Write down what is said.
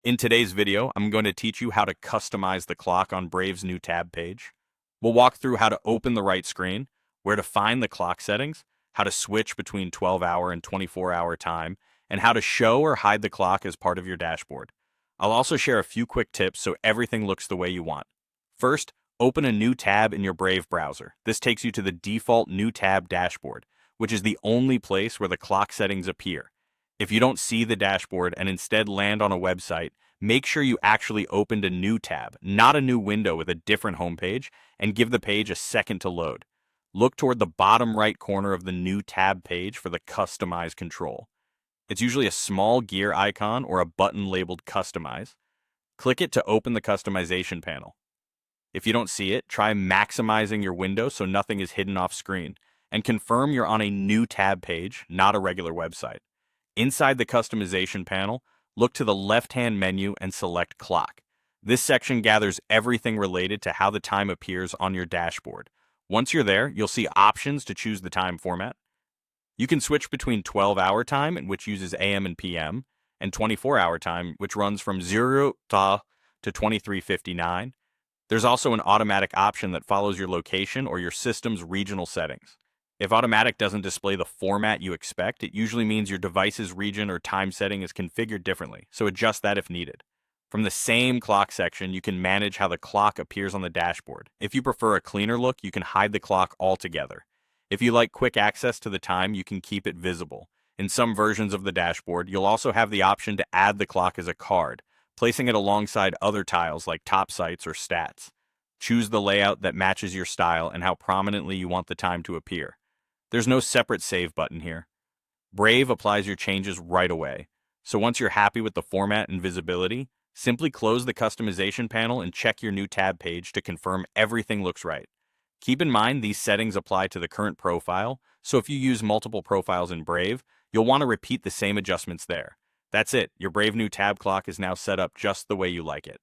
In today's video, I'm going to teach you how to customize the clock on Brave's new tab page. We'll walk through how to open the right screen, where to find the clock settings, how to switch between 12-hour and 24-hour time, and how to show or hide the clock as part of your dashboard. I'll also share a few quick tips so everything looks the way you want. First, open a new tab in your Brave browser. This takes you to the default new tab dashboard, which is the only place where the clock settings appear. If you don't see the dashboard and instead land on a website, make sure you actually opened a new tab, not a new window with a different homepage, and give the page a second to load. Look toward the bottom right corner of the new tab page for the Customize control. It's usually a small gear icon or a button labeled Customize. Click it to open the customization panel. If you don't see it, try maximizing your window so nothing is hidden off screen, and confirm you're on a new tab page, not a regular website. Inside the customization panel, look to the left-hand menu and select Clock. This section gathers everything related to how the time appears on your dashboard. Once you're there, you'll see options to choose the time format. You can switch between 12-hour time, which uses AM and PM, and 24-hour time, which runs from 0 to 23:59. There's also an automatic option that follows your location or your system's regional settings. If automatic doesn't display the format you expect, it usually means your device's region or time setting is configured differently, so adjust that if needed. From the same clock section, you can manage how the clock appears on the dashboard. If you prefer a cleaner look, you can hide the clock altogether. If you like quick access to the time, you can keep it visible. In some versions of the dashboard, you'll also have the option to add the clock as a card, placing it alongside other tiles like top sites or stats. Choose the layout that matches your style and how prominently you want the time to appear. There's no separate save button here. Brave applies your changes right away. So once you're happy with the format and visibility, simply close the customization panel and check your new tab page to confirm everything looks right. Keep in mind these settings apply to the current profile, so if you use multiple profiles in Brave, you'll want to repeat the same adjustments there. That's it, your Brave new tab clock is now set up just the way you like it.